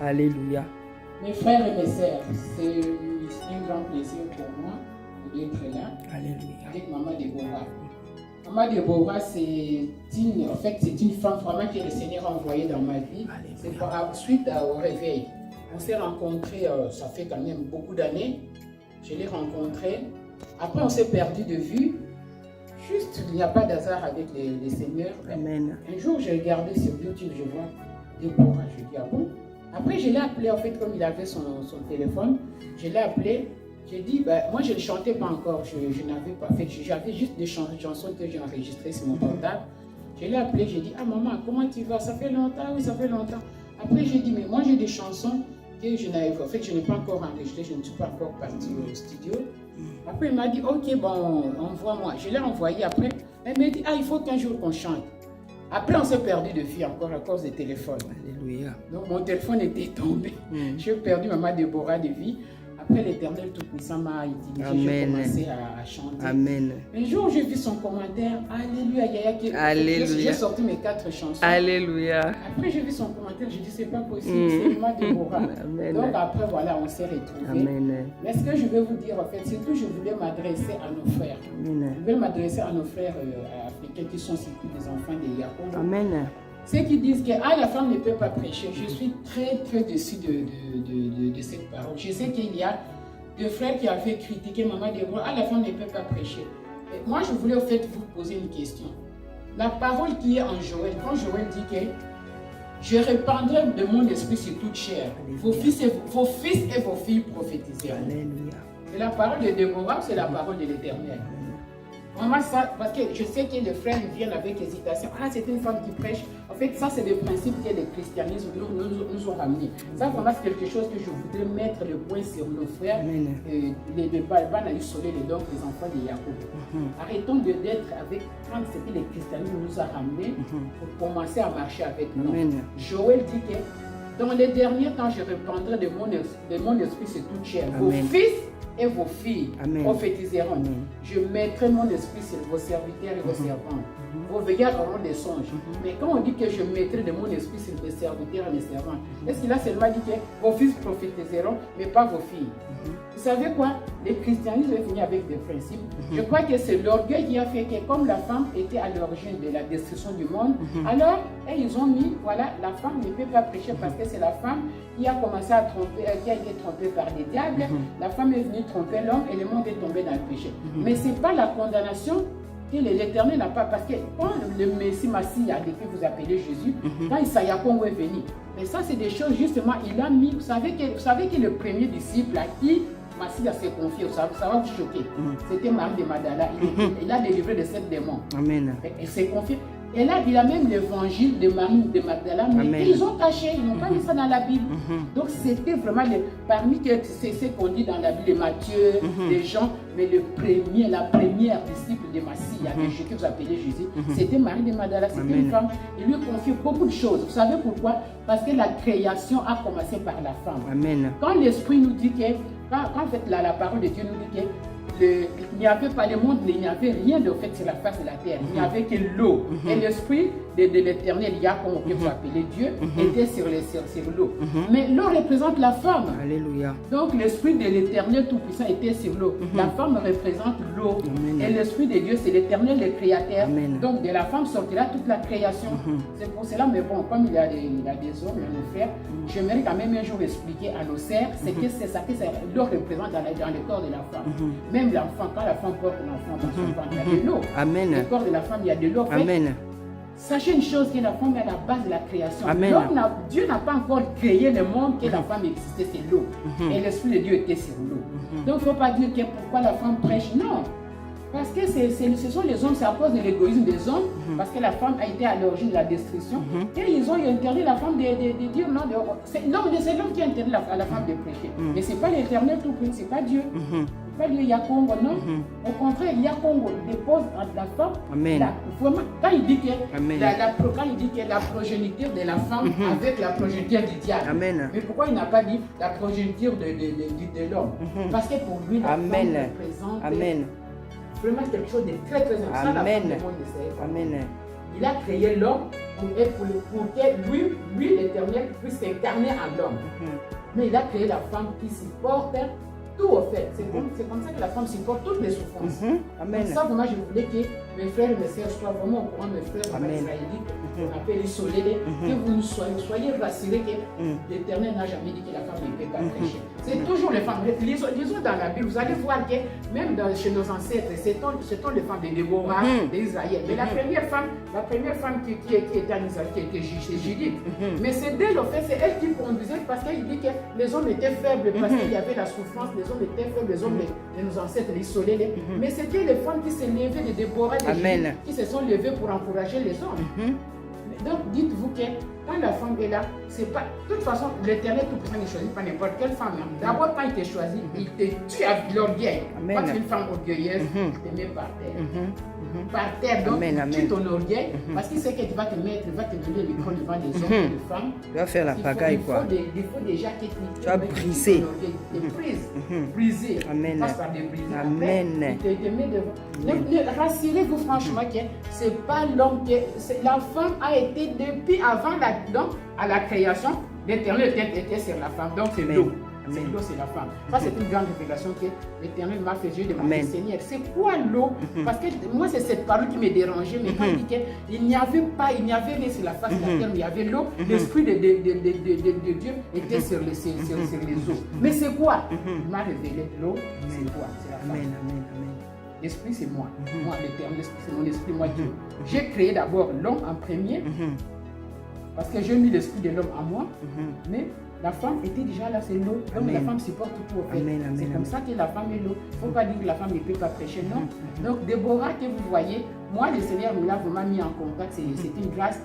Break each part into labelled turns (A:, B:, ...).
A: Alléluia.
B: Mes frères et mes sœurs, c'est un grand plaisir pour moi d'être là.
A: Alléluia.
B: Avec Maman Déborah. Maman Déborah, c'est une femme vraiment que le Seigneur a envoyée dans ma vie. C'est suite au réveil. On s'est rencontrés, ça fait quand même beaucoup d'années. Je l'ai rencontrée. Après, on s'est perdu de vue. Juste, il n'y a pas d'hasard avec les seigneurs.
A: Amen.
B: Un jour, j'ai regardé sur YouTube, je vois Déborah. Je dis, ah bon? Après, je l'ai appelé, en fait, comme il avait son téléphone. Je l'ai appelé. J'ai dit, bah, moi, je ne chantais pas encore. Je n'avais pas fait. J'avais juste des chansons que j'ai enregistrées sur mon portable. Je l'ai appelé. J'ai dit, ah maman, comment tu vas? Ça fait longtemps? Oui, ça fait longtemps. Après, j'ai dit, mais moi, j'ai des chansons que je n'avais pas. En fait, je n'ai pas encore enregistrées. Je ne suis pas encore partie au studio. Après, il m'a dit, ok, bon, envoie-moi. Je l'ai envoyé après. Elle m'a dit, ah, il faut qu'un jour qu'on chante. Après, on s'est perdu de vue encore à cause des téléphones.
A: Alléluia.
B: Donc, mon téléphone était tombé. J'ai perdu Maman Déborah de vie. Après, l'Éternel Tout-Puissant m'a utilisé. J'ai commencé à chanter.
A: Amen.
B: Un jour, j'ai vu son commentaire. Alléluia, Yaya.
A: Alléluia.
B: J'ai sorti mes 4 chansons.
A: Alléluia.
B: Après, j'ai vu son commentaire. J'ai dit, c'est pas possible, c'est Maman Déborah.
A: Amen.
B: Donc, après, voilà, on s'est retrouvés.
A: Amen.
B: Mais ce que je vais vous dire, en fait, c'est que je voulais m'adresser à nos frères.
A: Amen.
B: Je voulais m'adresser à nos frères africains qui sont surtout des enfants de Yacoub.
A: Amen.
B: Ceux qui disent que la femme ne peut pas prêcher, je suis très très déçu de cette parole. Je sais qu'il y a des frères qui avaient critiqué Maman Déborah, la femme ne peut pas prêcher. Et moi, je voulais au fait vous poser une question. La parole qui est en Joël, quand Joël dit que je répandrai de mon esprit sur toute chair, vos fils et vos filles prophétiseront.
A: Alléluia.
B: C'est la parole de Déborah, c'est la parole de l'Éternel. Vraiment ça, parce que je sais que les frères viennent avec hésitation. Ah, c'est une femme qui prêche. En fait, ça, c'est des principes que le christianisme nous ont ramenés. Ça, vraiment, c'est quelque chose que je voudrais mettre le point sur nos frères. Les Balban a eu sauvé les dons des enfants de Yacoub. Arrêtons d'être avec quand ce que le christianisme nous a ramenés pour commencer à marcher avec nous. Joël dit que dans les derniers temps, je répandrai de mon esprit sur toute chair. Vos fils et vos filles prophétiseront. Je mettrai mon esprit sur vos serviteurs et vos servantes. Vos veillards auront des songes. Mais quand on dit que je mettrai de mon esprit sur mes serviteurs et mes servantes, est-ce qu'il a seulement dit que vos fils prophétiseront, mais pas vos filles? Vous savez quoi? Le christianisme est venu avec des principes. Je crois que c'est l'orgueil qui a fait que comme la femme était à l'origine de la destruction du monde, alors ils ont mis, voilà, la femme ne peut pas prêcher parce que c'est la femme qui a commencé à tromper, qui a été trompée par les diables. La femme est venue tromper l'homme et le monde est tombé dans le péché. Mais ce n'est pas la condamnation que l'Éternel n'a pas, parce que quand le Messie Massie, que vous appelez Jésus, quand Isaïa Congo est venu, mais ça c'est des choses justement, il a mis, vous savez que le premier disciple à qui Massie s'est confié, ça va vous choquer, c'était Marie de Magdala, il a délivré de 7 démons. Amen. Il s'est confié. Et là, il a même l'évangile de Marie de Magdala, mais ils ont caché, ils n'ont pas mis ça dans la Bible. Donc c'était vraiment, parmi ce qu'on dit dans la Bible, les Matthieu, les Jean, mais la première disciple de Massie, que vous appelez Jésus, c'était Marie de Magdala, c'était une femme. Il lui confiait beaucoup de choses. Vous savez pourquoi? Parce que la création a commencé par la femme. Amen. Quand l'Esprit nous dit que, quand en fait la parole de Dieu nous dit que, il n'y avait pas le monde, il n'y avait rien de fait sur la face de la terre. Il n'y avait que l'eau. Et l'esprit de l'Éternel, Yahweh, que vous appelez Dieu, était sur l'eau. Mais l'eau représente la femme. Alléluia. Donc l'esprit de l'Éternel Tout-Puissant était sur l'eau. La femme représente l'eau. Et l'esprit de Dieu, c'est l'Éternel, le Créateur. Donc de la femme sortira toute la création. C'est pour cela, mais bon, comme il y a des hommes, il y a nos frères, j'aimerais quand même un jour expliquer à nos sœurs ce que c'est ça que l'eau représente dans le corps de la femme. Même l'enfant, quand la femme porte l'enfant dans son ventre, il y a de l'eau. Amen. Le corps de la femme, il y a de l'eau. Amen. Sachez une chose, que la femme est à la base de la création. Dieu n'a pas encore créé le monde, que la femme existait, c'est l'eau. Et l'Esprit de Dieu était sur l'eau. Donc il ne faut pas dire que pourquoi la femme prêche. Non. Parce que ce sont les hommes, c'est à cause de l'égoïsme des hommes, parce que la femme a été à l'origine de la destruction. Et ils ont interdit la femme de dire non. C'est l'homme qui a interdit à la femme de prêcher. Mais ce n'est pas l'Éternel tout-puissant, ce n'est pas Dieu. Pas Dieu Yakongo, non. Au contraire, Yakongo dépose la femme. Vraiment, quand il dit que la progéniture de la femme avec la progéniture du diable. Mais pourquoi il n'a pas dit la progéniture de l'homme? Parce que pour lui, la femme représente vraiment quelque chose de très très important. Amen. il a créé l'homme pour que lui l'Éternel, puisse s'incarner en l'homme. Mais il a créé la femme qui supporte tout au fait. C'est comme ça que la femme supporte toutes les souffrances.
A: Amen.
B: Donc ça, vraiment, je voulais que mes frères et mes sœurs soient vraiment au courant, mes frères israélites, qu'on appelle les solés, que vous soyez rassurés que l'Éternel n'a jamais dit que la femme ne peut pas prêcher. C'est toujours les femmes. Lisons dans la Bible, vous allez voir que même chez nos ancêtres, c'est les femmes de Déborah, d'Israël. Mais la première femme qui était en Israël, qui était Judith. Mais c'est dès le fait, c'est elle qui conduisait parce qu'elle dit que les hommes étaient faibles, parce qu'il y avait la souffrance, les hommes étaient faibles, les hommes de nos ancêtres, les isolés. Mais c'était les femmes qui se levaient de Déborah, qui se sont levées pour encourager les hommes. Donc dites-vous que quand la femme est là, c'est pas. De toute façon, l'Éternel tout-puissant ne choisit pas n'importe quelle femme. D'abord, quand il te choisit, il te tue avec l'orgueil. Quand tu es une femme orgueilleuse, il te met par terre. Par terre, donc tu tue ton orgueil, parce qu'il sait que tu vas te mettre, il va te donner le micro devant les hommes et les femmes.
A: Tu vas faire la pagaille, quoi.
B: Il faut déjà que
A: tu vas briser.
B: Briser.
A: Amen.
B: Passe par des brises.
A: Amen.
B: Il te met devant. Rassurez-vous franchement que c'est pas l'homme qui. La femme a été depuis avant à la création, l'Éternel était sur la femme. Donc c'est l'eau. C'est l'eau, c'est la femme. Ça, c'est une grande révélation que l'Éternel m'a fait. J'ai demandé, Seigneur, c'est quoi l'eau? Parce que moi, c'est cette parole qui me dérangeait. Mais quand il dit qu'il n'y avait rien sur la face de la terre, mais il y avait l'eau, l'Esprit de Dieu était sur les eaux. Mais c'est quoi? Il m'a révélé l'eau, c'est quoi? C'est la femme. L'Esprit, c'est moi. Moi, l'Éternel, c'est mon esprit, moi, Dieu. J'ai créé d'abord l'homme en premier, parce que j'ai mis l'esprit de l'homme en moi, mais la femme était déjà là, c'est l'eau. Donc la femme supporte tout au fait. C'est comme ça que la femme est l'eau. Il ne faut pas dire que la femme ne peut pas prêcher, non. Donc Déborah, que vous voyez, moi le Seigneur me l'a vraiment mis en contact, c'est une grâce.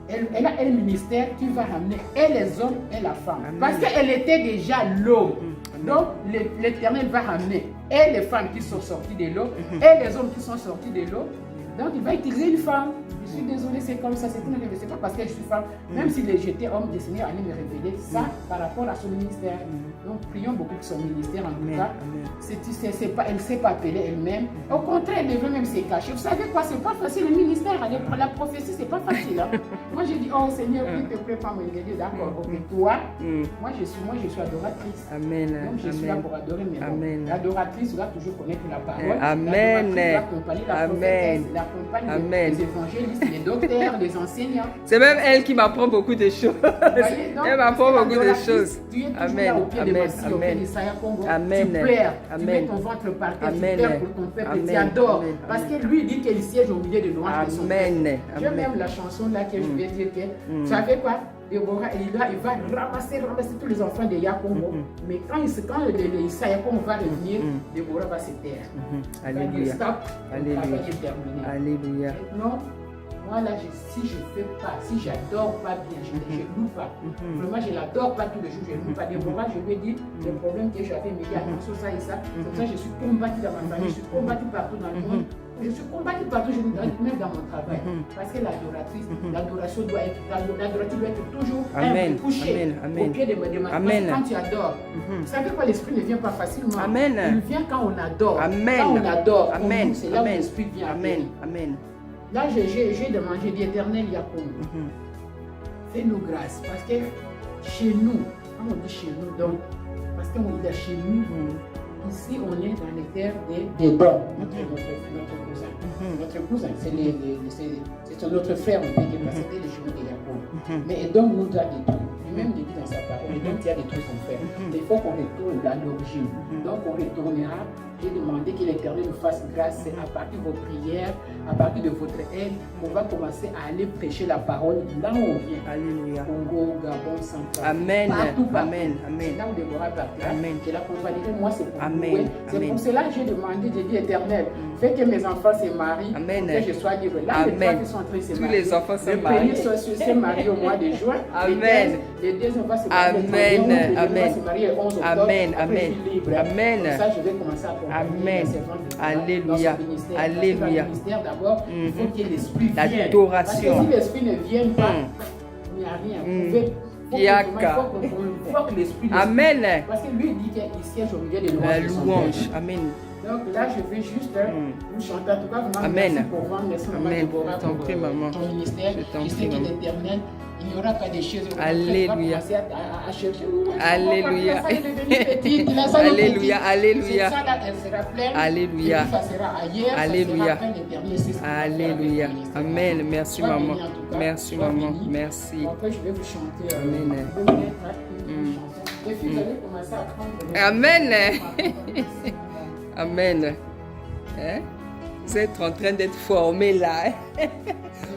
B: Elle a un ministère qui va ramener et les hommes et la femme. Parce qu'elle était déjà l'eau. Donc l'Éternel va ramener et les femmes qui sont sorties de l'eau et les hommes qui sont sortis de l'eau. Donc il va utiliser une femme. Je suis désolée, c'est comme ça, c'est une révélation. C'est pas parce que je suis femme, même si j'étais homme, le Seigneur allait me révéler ça par rapport à son ministère. Donc prions beaucoup pour son ministère en tout cas. Elle ne s'est pas appelée elle-même. Au contraire, elle devrait même se cacher. Vous savez quoi, c'est pas facile le ministère. La prophétie, c'est pas facile. Hein. Moi j'ai dit, oh Seigneur, s'il te plaît, femme, il dit, d'accord, ok, toi, moi je suis adoratrice.
A: Amen.
B: Donc je suis là pour adorer, mais bon, l'adoratrice doit toujours connaître la parole.
A: Amen.
B: L'adoratrice doit accompagner la prophétesse, l'accompagner les évangélistes, les docteurs, les enseignants.
A: C'est même elle qui m'apprend beaucoup de choses. Elle m'apprend beaucoup de choses.
B: Tu es toujours là au pied de Massi, au pied d'Issaïa Congo. Tu pleures, tu mets ton ventre par terre, tu pleures pour ton peuple, tu adores. Parce que lui dit qu'il siège au milieu de louanges de son peuple. J'aime même la chanson là que je vais dire que, vous savez quoi, Déborah, il va ramasser tous les enfants de Yakongo. Mais quand Issaïa Congo va revenir, Déborah va se taire.
A: Alléluia. Alléluia.
B: Non. Moi là, si je ne fais pas, si j'adore pas bien, je ne loue pas. Vraiment, je l'adore pas tous les jours, je ne loue pas. Déborah, je lui ai dit le problème que j'avais, mais il y a attention ça et ça. C'est pour ça que je suis combattue dans ma famille, je suis combattue partout dans le monde. Je suis combattue partout, même dans mon travail. Parce que l'adoration doit être toujours couchée au pied de ma tête. Quand tu adores, vous savez quoi, l'esprit ne vient pas facilement. Il vient quand on adore. Quand on adore, c'est là où l'esprit vient.
A: Amen.
B: Là, j'ai demandé, j'ai dit, Éternel Yacoub, fais-nous grâce. Parce que chez nous, quand on dit chez nous, donc, parce qu'on dit chez nous, ici, on est dans les terres des dons. Notre cousin, c'est notre frère, on peut dire, parce que c'était les jumeaux de Yacoub. Mais Edom nous a détruits. Lui-même dit dans sa parole, Edom, tu as détruit son frère. Il faut qu'on retourne à l'origine. Donc, on retournera. J'ai demandé que l'Éternel nous fasse grâce à partir de vos prières, à partir de votre aide. On va commencer à aller prêcher la parole là où on vient.
A: Alléluia.
B: Congo, Gabon, Central.
A: Amen.
B: Partout.
A: Amen.
B: C'est là où Déborah partira.
A: Amen.
B: Je l'accompagnerai, moi c'est pour
A: Amen.
B: vous. C'est pour cela que j'ai demandé, j'ai dit Éternel, fais que mes enfants se marient, que je sois libre. Là, les trois qui sont en train de se marier.
A: Tous les enfants se
B: Le
A: marient.
B: premier se marie au mois de juin.
A: Amen.
B: Les deuxièmes vont se marier
A: Amen.
B: Amen. Se marier le 11 octobre.
A: Amen.
B: Après, je suis libre.
A: Amen.
B: Comme ça, je vais commencer à accompagner
A: Amen. Alléluia. Alléluia.
B: Dans le ministère, d'abord, il faut que l'esprit vienne.
A: L'adoration.
B: Parce que si l'esprit ne vient pas, il n'y a rien. Il faut que l'esprit.
A: Amen.
B: Parce que lui dit qu'il siège au milieu de
A: la louange. Amen.
B: Donc là, je vais juste vous chanter. En tout cas, vraiment,
A: Amen.
B: merci pour moi. Merci, maman
A: Amen.
B: Déborah,
A: Je t'en
B: pour
A: prie, maman.
B: ton ministère.
A: Je t'en
B: Je sais
A: prie,
B: que
A: maman.
B: l'Éternel, il n'y aura pas de choses.
A: Alléluia.
B: À chercher.
A: Alléluia.
B: Alléluia.
A: Alléluia.
B: Ça, là, elle sera pleine.
A: Alléluia.
B: Et puis, ça sera ailleurs.
A: Alléluia.
B: Ça sera plein d'Éternel. C'est ce qu'on va faire avec
A: Alléluia.
B: le ministère.
A: Amen. Merci,
B: Sois
A: maman.
B: béni, en tout cas.
A: Merci,
B: Sois
A: maman.
B: béni.
A: Merci.
B: Bon, après, je vais vous chanter.
A: Amen.
B: Je vais vous mettre une chanson. Les filles, vous allez commencer à prendre.
A: Amen. Amen. Hein? Vous êtes en train d'être formés là.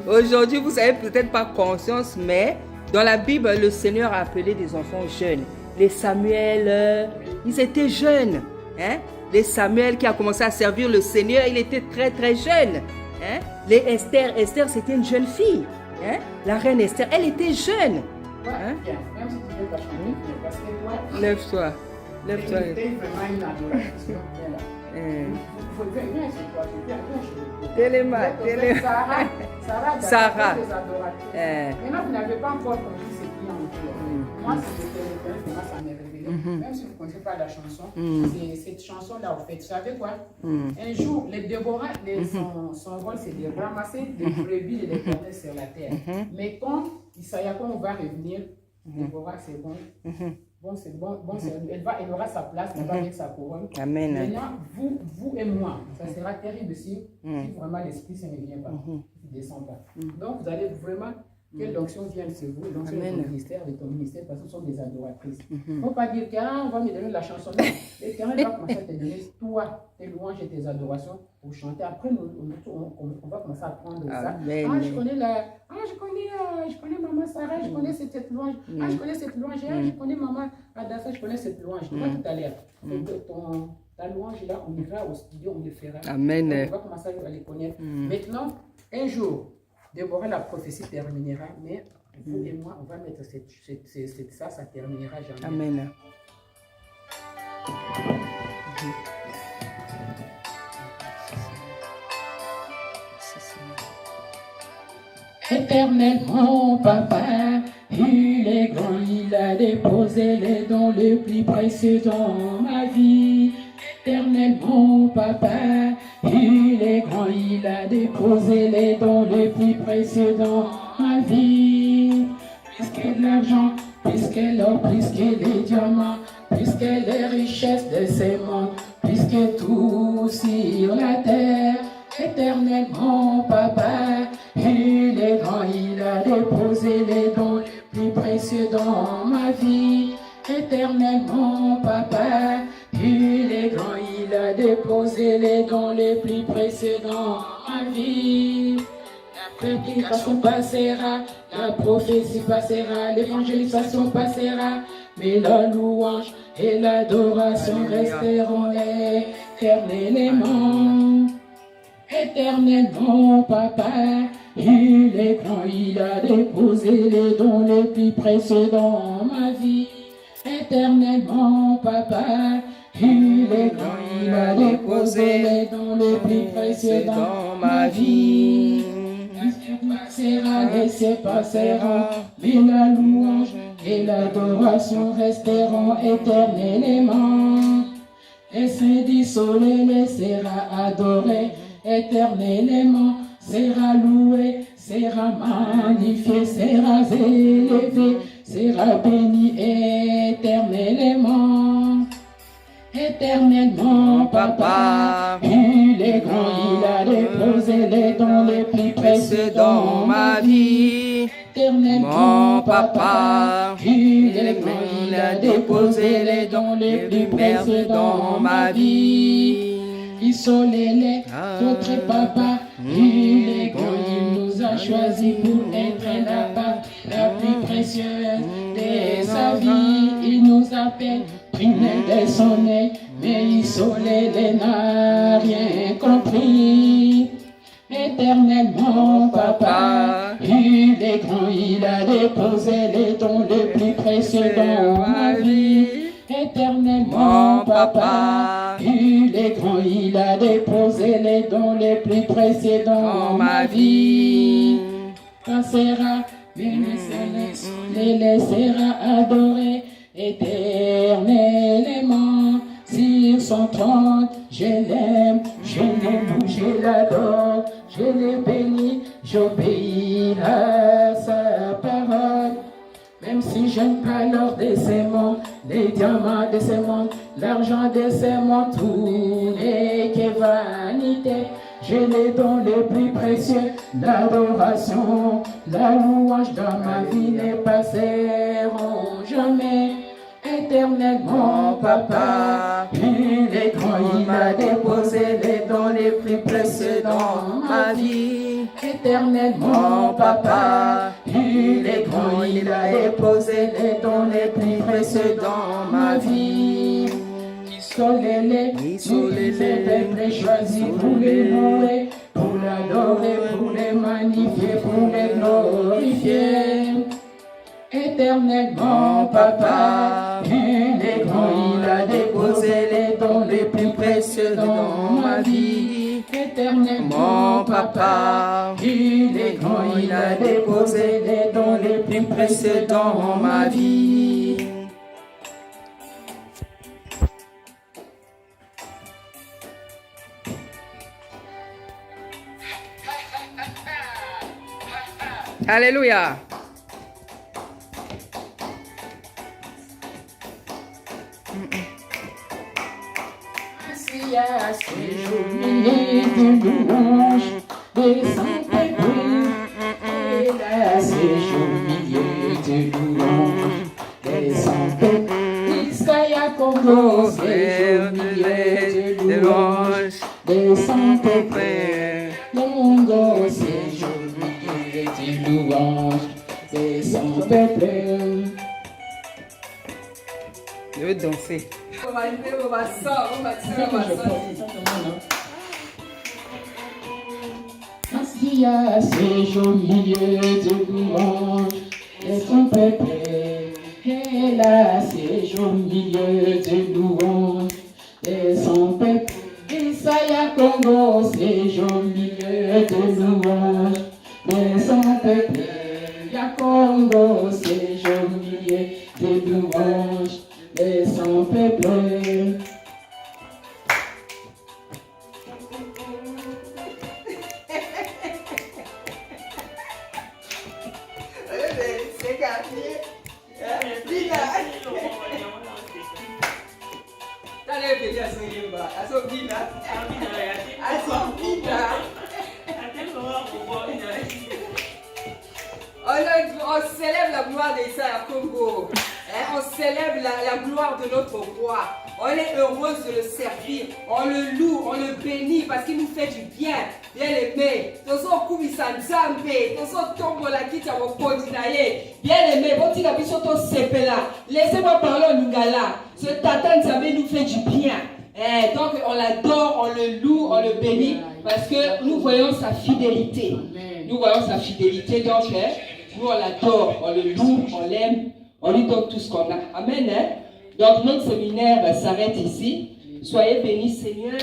A: Aujourd'hui, vous n'avez peut-être pas conscience, mais dans la Bible, le Seigneur a appelé des enfants jeunes. Les Samuel, ils étaient jeunes. Hein? Les Samuel qui a commencé à servir le Seigneur, il était très très jeune. Hein? Les Esther, Esther c'était une jeune fille. Hein? La reine Esther, elle était jeune. Hein?
B: Bien, même si tu ne peux pas chanter, parce que toi,
A: Lève-toi. Lève-toi.
B: tu es vraiment une adoration. Faut venir chez toi, tu viens chez toi.
A: Téléma, téléma.
B: Sarah.
A: Sarah.
B: Maintenant, vous n'avez pas encore compris ce qui est en toi. Moi, c'était l'Éternel, ça m'est révélé. Même si vous ne connaissez pas la chanson, c'est cette chanson-là, en fait. Vous savez quoi? Un jour, les Déborah, son rôle, c'est de ramasser des brebis de l'Éternel sur la terre. Mais quand Isaïa, quand on va revenir, Déborah, c'est bon. Bon, c'est bon, elle aura sa place, elle va avec sa couronne.
A: Amen.
B: Maintenant, vous et moi, ça sera terrible si vraiment l'Esprit Saint ne vient pas, ne descend pas. Donc, vous allez vraiment, que l'onction vienne sur vous, l'onction de ton ministère, parce que ce sont des adoratrices. Il ne faut pas dire qu'on va me donner la chanson. Non, l'Éternel va commencer à te donner, toi, tes louanges et tes adorations pour chanter. Après, on va commencer à prendre ça.
A: Amen.
B: Je connais maman Sarah, je connais cette louange. Je connais cette louange. Je connais maman Adassa, je connais cette louange. Tu vois tout à l'heure. Ta louange là, on ira au studio, on le fera.
A: Amen.
B: Donc, on va commencer à les connaître. Maintenant, un jour, Déborah, la prophétie terminera, mais vous et moi, on va mettre ça terminera jamais.
A: Amen.
B: Éternel, mon papa, il est grand, il a déposé les dons les plus précieux dans ma vie. Éternel, mon papa, il est grand, il a déposé les dons les plus précieux dans ma vie. Plus que l'argent, plus que l'or, plus que les diamants, plus que les richesses de ces mondes, plus que tout sur la terre. Éternel, mon papa, il est grand, il a déposé les dons les plus précieux dans ma vie. Éternel, mon papa, il est grand, il a déposé les dons les plus précieux dans ma vie. La prédication passera, la prophétie passera, l'évangélisation passera, mais la louange et l'adoration resteront éternellement. Éternel, mon papa, il est grand, il a déposé les dons les plus précieux dans ma vie. Éternel, mon papa, il est grand, il a déposé les dons les plus précieux dans ma vie. Les cieux passeront, mais la louange et l'adoration resteront éternellement. Et saint du soleil sera adoré éternellement, sera loué, sera magnifié, sera élevé, sera béni éternellement. Éternellement, papa, il est grand, il a déposé les dons les plus précieux dans ma vie. Éternellement, papa, il est grand, il a déposé les dons les plus précieux dans ma vie. Il soleil, notre papa, il est grand, il nous a choisis pour être la part la plus précieuse de sa vie. Il nous appelle priné de son nez, mais il soleil n'a rien compris. Éternellement, papa, il est grand, il a déposé les dons les plus précieux dans ma vie. Éternellement, papa, il est grand, il a déposé les dons les plus précieux dans ma vie. Passera, les laissera adorer éternellement sur son trône. je l'aime, je l'adore, je le bénis, j'obéis à sa parole. Même si je n'aime pas l'or de ces mondes, les diamants de ces mondes, l'argent de ces mondes, tout n'est que vanité. Je les donne les plus précieux, l'adoration, la louange dans ma vie ne passeront jamais. Éternel, mon papa, il est grand, il a déposé les dons les plus précieux dans ma vie. Éternel, mon papa, il est grand, il a déposé les dons les plus précieux dans ma vie. Solélé, peuple choisi pour les louer, pour l'adorer, pour les magnifier, pour les glorifier. Éternel, mon papa, il est grand, il a déposé les dons les plus précieux dans ma vie. Éternel, mon papa, il est grand, il a déposé les dons les plus précieux dans ma vie.
A: Alléluia.
B: Ainsi à ces journées de louange, des saints et là ces journées de louange, des saints Isaiah Congo, ces journées de louange, des saints Congo, ces journées de louange, des saints peuples.
A: Je veux danser.
B: Ainsi à ces jours milieu de louange, et son peuple, et là ces jours milieu de louange, et son peuple, Isaiah Congo, ces jours milieu de louange, et son peuple, ya Congo, ces jours milieu de louange, et son peuple.
A: On célèbre la gloire d'Isaiah Congo. On célèbre la gloire de notre roi. On est heureux de le servir. On le loue, on le bénit parce qu'il nous fait du bien. Bien aimé. Bien aimé. Laissez-moi parler en lingala. Ce tata Nzambe nous fait du bien. Donc on l'adore, on le loue, on le bénit parce que nous voyons sa fidélité. Nous voyons sa fidélité. Donc nous on l'adore, on le loue, on l'aime. On lui donne tout ce qu'on a. Amen. Donc notre séminaire s'arrête ici. Soyez bénis, Seigneur.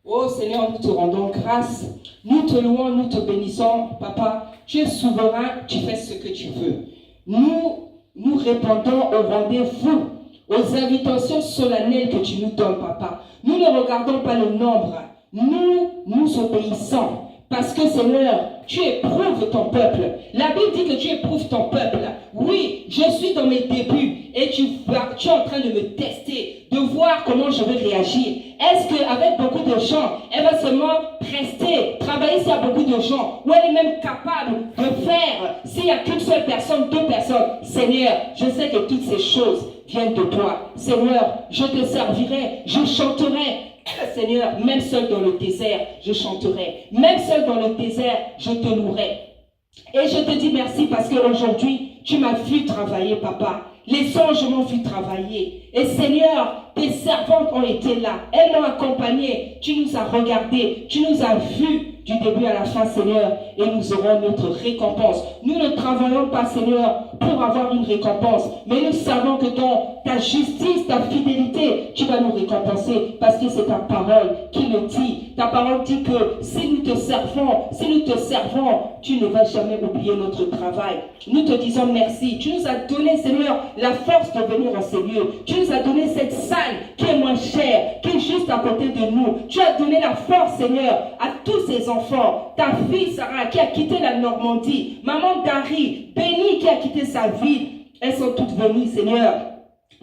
A: Oh Seigneur, nous te rendons grâce. Nous te louons, nous te bénissons. Papa, tu es souverain, tu fais ce que tu veux. Nous répondons au rendez-vous, aux invitations solennelles que tu nous donnes, Papa. Nous ne regardons pas le nombre. Nous obéissons. Parce que Seigneur, tu éprouves ton peuple. La Bible dit que tu éprouves ton peuple. Oui, je suis dans mes débuts et tu es en train de me tester, de voir comment je vais réagir. Est-ce qu'avec beaucoup de gens, elle va seulement rester, travailler s'il y a beaucoup de gens, ou elle est même capable de faire s'il n'y a qu'une seule personne, deux personnes. Seigneur, je sais que toutes ces choses viennent de toi. Seigneur, je te servirai, je chanterai. Seigneur, même seul dans le désert, je chanterai. Même seul dans le désert, je te louerai. Et je te dis merci parce qu'aujourd'hui, tu m'as vu travailler, Papa. Les anges m'ont vu travailler. Et Seigneur, tes servantes ont été là. Elles m'ont accompagné. Tu nous as regardés. Tu nous as vus.
C: du début à la fin, Seigneur, et nous aurons notre récompense. Nous ne travaillons pas, Seigneur, pour avoir une récompense, mais nous savons que dans ta justice, ta fidélité, tu vas nous récompenser, parce que c'est ta parole qui le dit. Ta parole dit que si nous te servons, tu ne vas jamais oublier notre travail. Nous te disons merci. Tu nous as donné, Seigneur, la force de venir en ces lieux. Tu nous as donné cette salle qui est moins chère, qui est juste à côté de nous. Tu as donné la force, Seigneur, à tous ces enfants. Ta fille Sarah qui a quitté la Normandie, maman Dari, bénie qui a quitté sa ville. Elles sont toutes venues, Seigneur,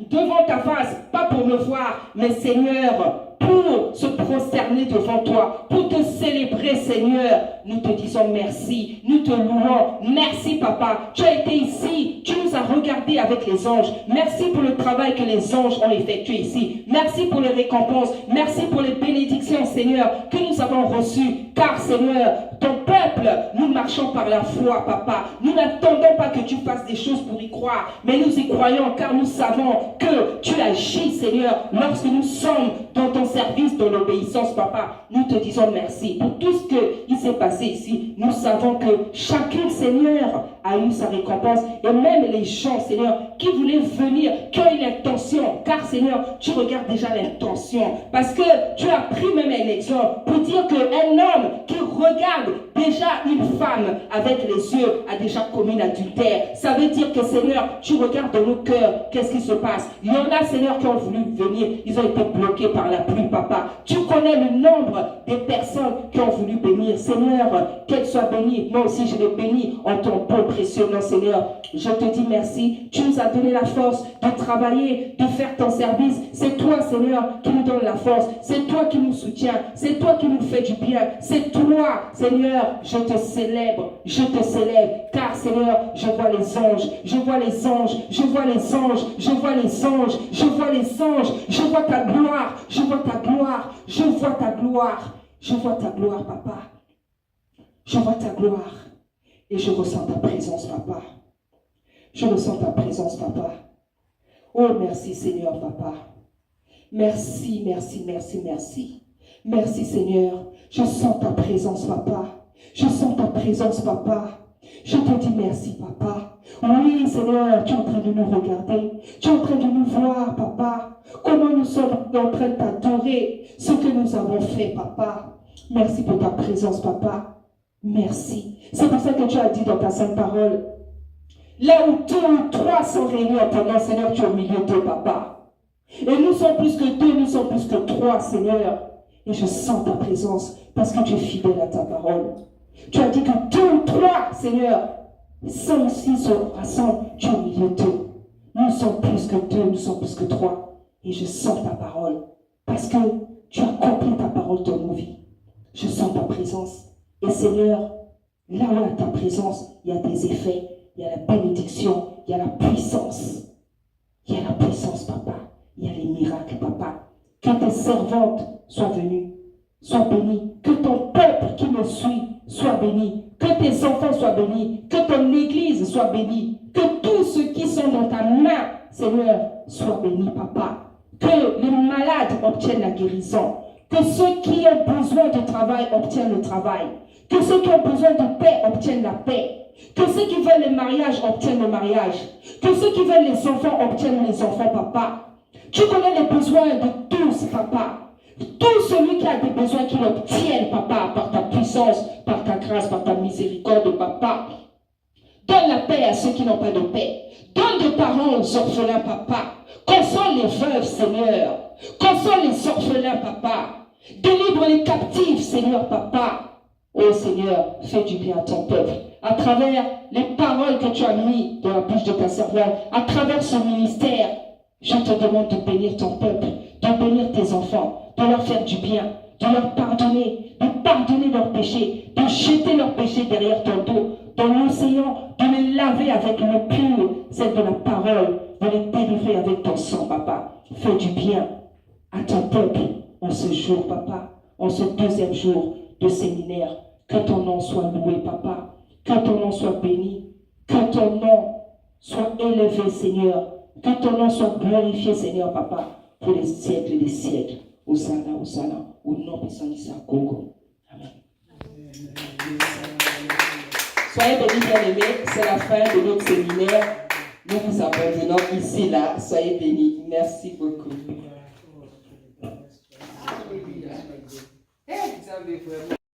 C: devant ta face, pas pour me voir, mais Seigneur, pour se prosterner devant toi, pour te célébrer, Seigneur. Nous te disons merci, nous te louons. Merci, Papa. Tu as été ici, tu nous as regardés avec les anges. Merci pour le travail que les anges ont effectué ici. Merci pour les récompenses. Merci pour les bénédictions, Seigneur, que nous avons reçues. Car, Seigneur, ton peuple, nous marchons par la foi, Papa. Nous n'attendons pas que tu fasses des choses pour y croire, mais nous y croyons car nous savons que tu agis, Seigneur, lorsque nous sommes dans ton service, dans l'obéissance, Papa. Nous te disons merci pour tout ce qui s'est passé ici. Nous savons que chacun, Seigneur, a eu sa récompense. Et même les gens, Seigneur, qui voulaient venir, qui ont eu l'intention. Car, Seigneur, tu regardes déjà l'intention. Parce que tu as pris même un exemple pour dire qu'un homme qui regarde déjà une femme avec les yeux a déjà commis l'adultère. Ça veut dire que, Seigneur, tu regardes dans nos cœurs, qu'est-ce qui se passe. Il y en a, Seigneur, qui ont voulu venir. Ils ont été bloqués par la pluie, Papa. Tu connais le nombre des personnes qui ont voulu bénir. Seigneur, qu'elles soient bénies. Moi aussi, je les bénis en ton beau précieux nom, Seigneur. Je te dis merci. Tu nous as donné la force de travailler, de faire ton service. C'est toi, Seigneur, qui nous donne la force. C'est toi qui nous soutiens. C'est toi qui nous fais du bien. C'est toi, Seigneur, je te célèbre. Je te célèbre. Car, Seigneur, je vois les anges. Je vois les anges. Je vois les anges. Je vois les anges. Je vois les anges. Je vois ta gloire. Je vois ta gloire. Je vois ta gloire. Je vois ta gloire, Papa. Je vois ta gloire. Et je ressens ta présence, Papa. Je ressens ta présence, Papa. Oh, merci, Seigneur, Papa. Merci, merci, merci, merci. Merci, Seigneur. Je sens ta présence, Papa. Je sens ta présence, Papa. Je te dis merci, Papa. Oui, Seigneur, tu es en train de nous regarder. Tu es en train de nous voir, Papa. Comment nous sommes en train de t'adorer. Ce que nous avons fait, Papa. Merci pour ta présence, Papa. Merci. C'est pour ça que tu as dit dans ta sainte parole, là où 2 ou 3 sont réunis en ton nom, Seigneur, tu es au milieu d'eux, Papa. Et nous sommes plus que 2, nous sommes plus que 3, Seigneur. Et je sens ta présence parce que tu es fidèle à ta parole. Tu as dit que 2 ou 3, Seigneur, sont ici, se rassemblent, tu es au milieu d'eux. Nous sommes plus que 2, nous sommes plus que 3. Et je sens ta parole parce que tu as accompli ta parole dans nos vies. Je sens ta présence. Et Seigneur, là où il y a ta présence, il y a des effets, il y a la bénédiction, il y a la puissance. Il y a la puissance, Papa. Il y a les miracles, Papa. Que tes servantes soient venues, soient bénies. Que ton peuple qui me suit soit béni. Que tes enfants soient bénis. Que ton église soit bénie. Que tous ceux qui sont dans ta main, Seigneur, soient bénis, Papa. Que les malades obtiennent la guérison. Que ceux qui ont besoin de travail obtiennent le travail. Que ceux qui ont besoin de paix obtiennent la paix. Que ceux qui veulent le mariage obtiennent le mariage. Que ceux qui veulent les enfants obtiennent les enfants, Papa. Tu connais les besoins de tous, Papa. Tout celui qui a des besoins qu'il obtienne, Papa, par ta puissance, par ta grâce, par ta miséricorde, Papa. Donne la paix à ceux qui n'ont pas de paix. Donne des parents aux orphelins, Papa. Console les veuves, Seigneur. Console les orphelins, Papa. Délivre les captifs, Seigneur, Papa. Oh Seigneur, fais du bien à ton peuple. À travers les paroles que tu as mises dans la bouche de ta servante, à travers ce ministère, je te demande de bénir ton peuple, de bénir tes enfants, de leur faire du bien, de leur pardonner, de pardonner leurs péchés, de jeter leurs péchés derrière ton dos, dans l'océan, de les laver avec l'eau pure, celle de la parole, de les délivrer avec ton sang, Papa. Fais du bien à ton peuple en ce jour, Papa, en ce 2e jour de séminaire. Que ton nom soit loué, Papa. Que ton nom soit béni. Que ton nom soit élevé, Seigneur. Que ton nom soit glorifié, Seigneur, Papa, pour les siècles et les siècles. Hosanna, Hosanna, au nom de Saint-Congo. Amen. Soyez bénis, bien-aimés. C'est la fin de notre séminaire. Nous vous abandonnons ici, là. Soyez bénis. Merci beaucoup.
A: Vous avez vraiment